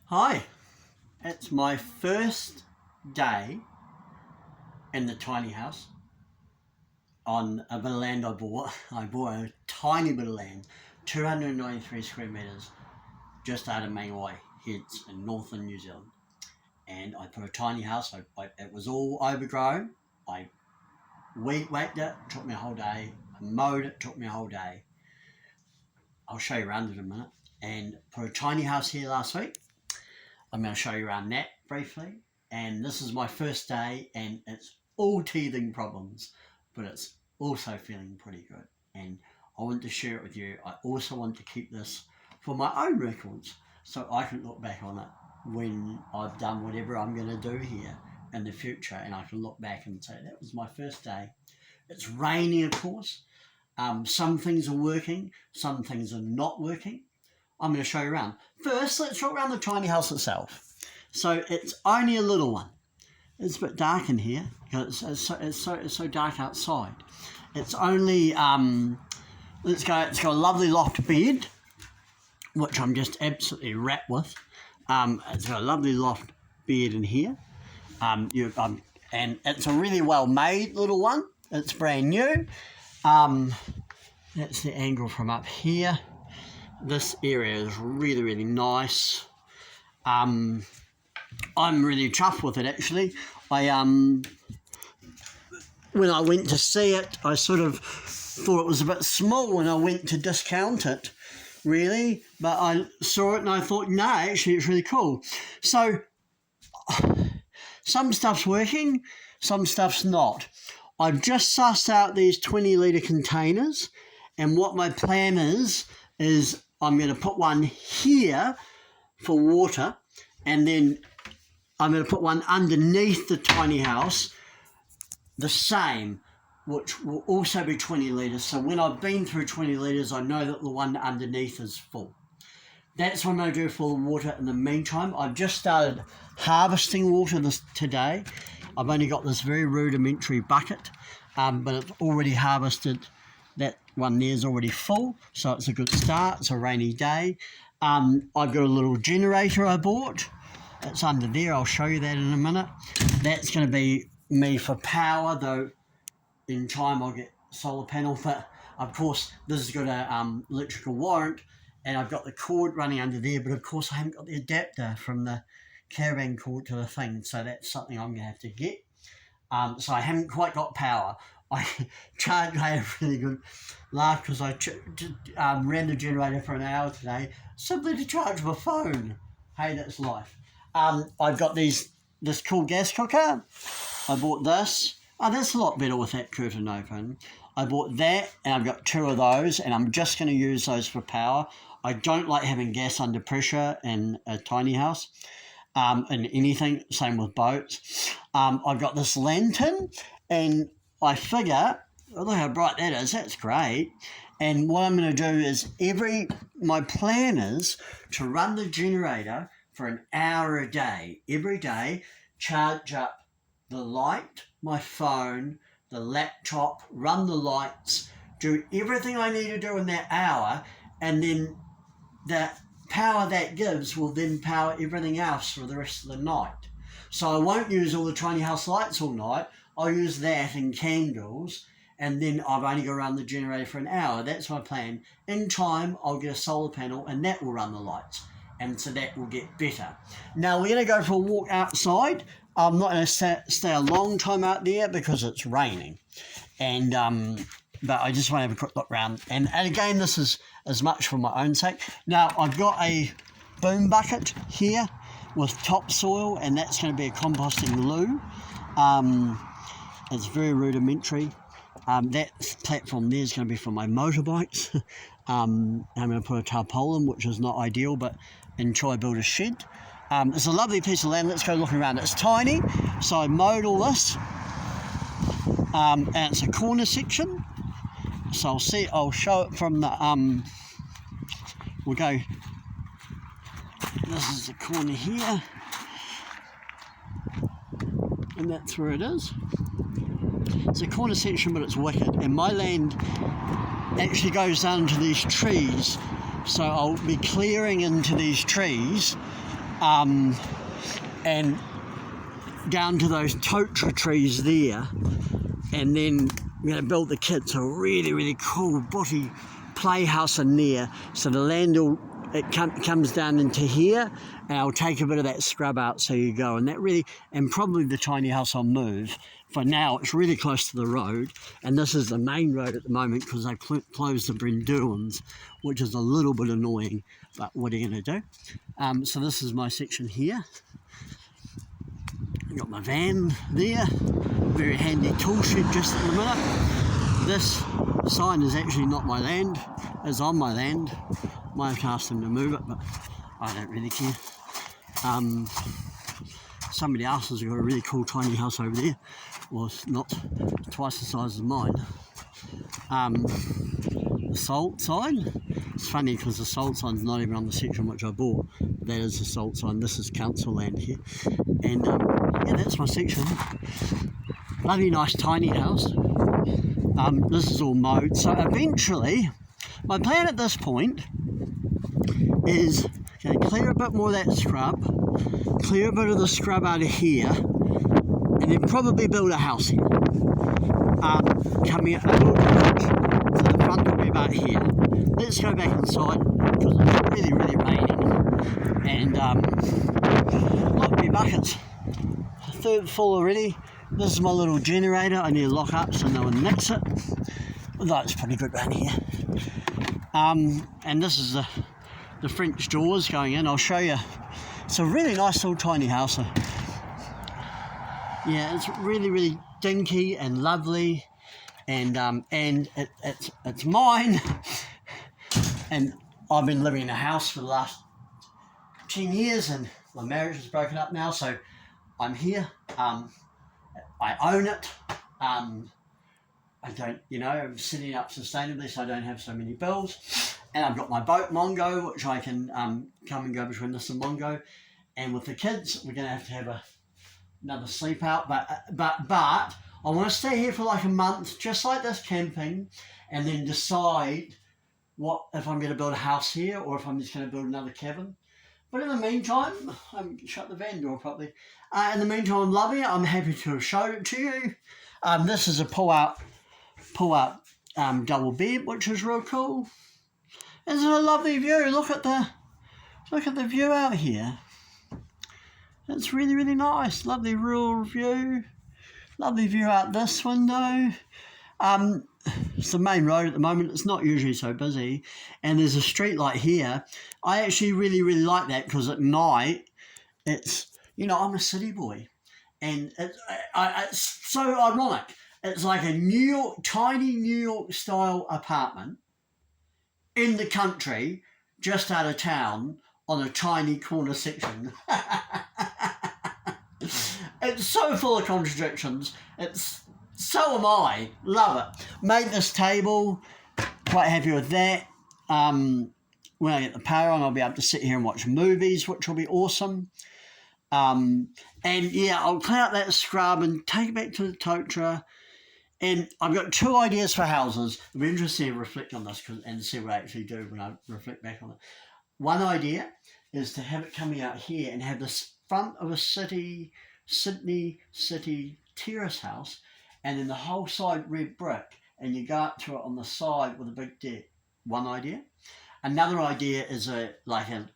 Hi, it's my first day in the tiny house on a bit of land I bought. I bought a tiny bit of land, 293 square metres, just out of Mangawai Heads in northern New Zealand. And I put a tiny house, it was all overgrown. I weed whacked it, took me a whole day. I mowed it, took me a whole day. I'll show you around in a minute. And put a tiny house here last week. I'm going to show you around that briefly. And this is my first day and it's all teething problems, but it's also feeling pretty good. And I want to share it with you. I also want to keep this for my own records so I can look back on it when I've done whatever I'm going to do here in the future, and I can look back and say that was my first day. It's raining, of course. Some things are working, some things are not working. I'm going to show you around. First, let's walk around the tiny house itself. So it's only a little one. It's a bit dark in here because it's so dark outside. It's only it's got a lovely loft bed, which I'm just absolutely wrapped with. It's got a lovely loft bed in here. And it's a really well made little one. It's brand new. That's the angle from up here. This area is really, really nice. I'm really chuffed with it actually. When I went to see it, I sort of thought it was a bit small when I went to discount it, really. But I saw it and I thought, no, actually it's really cool. So some stuff's working, some stuff's not. I've just sussed out these 20-litre containers, and what my plan is I'm going to put one here for water, and then I'm going to put one underneath the tiny house, the same, which will also be 20 litres. So when I've been through 20 litres, I know that the one underneath is full. That's what I'm going to do for the water in the meantime. I've just started harvesting water today. I've only got this very rudimentary bucket, but it's already harvested. That one there is already full, so it's a good start. It's a rainy day. I've got a little generator I bought. It's under there. I'll show you that in a minute. That's going to be me for power, though in time I'll get solar panel. But of course, this has got a electrical warrant, and I've got the cord running under there. But of course, I haven't got the adapter from the caravan cord to the thing, so that's something I'm going to have to get. So I haven't quite got power. I had a really good laugh because I ran the generator for an hour today simply to charge my phone. Hey, that's life. I've got this cool gas cooker. I bought this. Oh, that's a lot better with that curtain open. I bought that, and I've got two of those, and I'm just going to use those for power. I don't like having gas under pressure in a tiny house. And anything, same with boats. I've got this lantern, and I figure, oh, look how bright that is, that's great. And what I'm going to do is my plan is to run the generator for an hour a day. Every day, charge up the light, my phone, the laptop, run the lights, do everything I need to do in that hour, and then the power that gives will then power everything else for the rest of the night. So I won't use all the tiny house lights all night. I'll use that and candles, and then I've only got to run the generator for an hour. That's my plan. In time, I'll get a solar panel, and that will run the lights, and so that will get better. Now, we're going to go for a walk outside. I'm not going to stay a long time out there because it's raining, and but I just want to have a quick look around. And again, this is as much for my own sake. Now, I've got a boom bucket here with topsoil, and that's going to be a composting loo. It's very rudimentary. That platform there is going to be for my motorbikes. I'm going to put a tarpaulin, which is not ideal, but until I build a shed. It's a lovely piece of land. Let's go looking around. It's tiny, so I mowed all this. And it's a corner section. So I'll show it from the, we'll go, this is the corner here. And that's where it is. It's a corner section, but it's wicked. And my land actually goes down to these trees. So I'll be clearing into these trees and down to those totara trees there, and then we're going to build the kids a really, really cool butty playhouse in there. So the land comes down into here, and I'll take a bit of that scrub out so you go. And probably the tiny house I'll move. For now, it's really close to the road, and this is the main road at the moment because they closed the Brinduans, which is a little bit annoying, but what are you going to do? So this is my section here. I've got my van there, very handy tool shed just at the minute. This sign is actually not my land, it's on my land. Might have to ask them to move it, but I don't really care. Somebody else has got a really cool tiny house over there. Well, it's not twice the size as mine. The salt sign. It's funny because the salt sign's not even on the section which I bought. That is the salt sign. This is council land here. And yeah, that's my section. Lovely, nice tiny house. This is all mowed. So eventually, my plan at this point is going to clear a bit more of that scrub, clear a bit of the scrub out of here, and then probably build a house here. Coming a little bit, so the front will be about here. Let's go back inside because it's really, really raining. And look, my buckets. Third full already. This is my little generator. I need to lock up so no one nicks it. Although it's pretty good around here. And this is the French doors going in. I'll show you. It's a really nice little tiny house. Yeah, it's really, really dinky and lovely, and it's mine. And I've been living in a house for the last 10 years, and my marriage is broken up now, so I'm here. I own it. I don't, I'm sitting up sustainably, so I don't have so many bills. And I've got my boat Mongo, which I can come and go between this and Mongo. And with the kids, we're going to have another sleep out. But I want to stay here for like a month, just like this camping, and then decide if I'm going to build a house here or if I'm just going to build another cabin. But in the meantime, shut the van door properly. In the meantime, I'm loving it. I'm happy to have showed it to you. This is a pull-out double bed, which is real cool. Isn't it a lovely view? Look at the view out here. It's really, really nice. Lovely rural view. Lovely view out this window. It's the main road at the moment. It's not usually so busy. And there's a street light here. I actually really, really like that because at night, it's, I'm a city boy. And it's so ironic. It's like a tiny New York style apartment in the country, just out of town, on a tiny corner section. It's so full of contradictions. So am I. Love it. Made this table. Quite happy with that. When I get the power on, I'll be able to sit here and watch movies, which will be awesome. And yeah, I'll clean out that scrub and take it back to the totara. And I've got 2 ideas for houses. It'll be interesting to reflect on this and see what I actually do when I reflect back on it. One idea is to have it coming out here and have the front of a Sydney city terrace house, and then the whole side red brick, and you go up to it on the side with a big deck. One idea. Another idea is a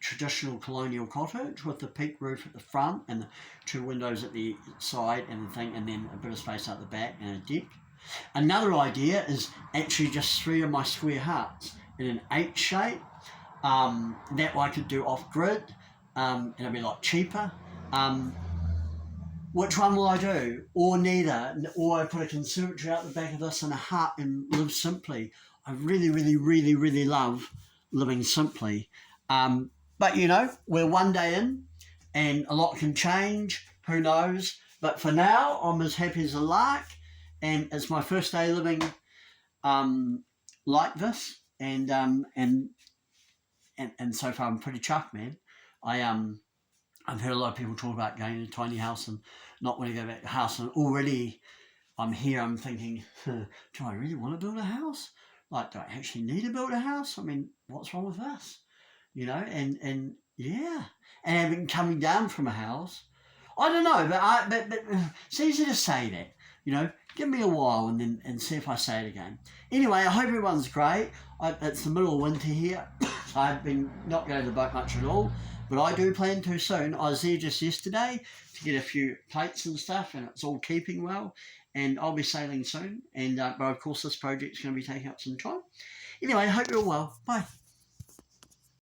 traditional colonial cottage with the peak roof at the front and the 2 windows at the side and then a bit of space out the back and a deck. Another idea is actually just 3 of my square huts in an H shape. That I could do off grid, and it'll be a lot cheaper. Which one will I do? Or neither. Or I put a conservatory out the back of this and a hut and live simply. I really, really, really, really love living simply. But we're one day in and a lot can change. Who knows? But for now, I'm as happy as a lark. And it's my first day living like this. And so far I'm pretty chuffed, man. I've heard a lot of people talk about going to a tiny house and not wanting to go back to the house, and already I'm here, I'm thinking, do I really want to build a house? Like, do I actually need to build a house? I mean, what's wrong with this? And Yeah, and having coming down from a house. I don't know, but it's easy to say that. You know, give me a while and see if I say it again. Anyway, I hope everyone's great. It's the middle of winter here, so I've been not going to the boat much at all, but I do plan to soon. I was there just yesterday to get a few plates and stuff, and it's all keeping well. And I'll be sailing soon. And but of course, this project's going to be taking up some time. Anyway, I hope you're all well. Bye.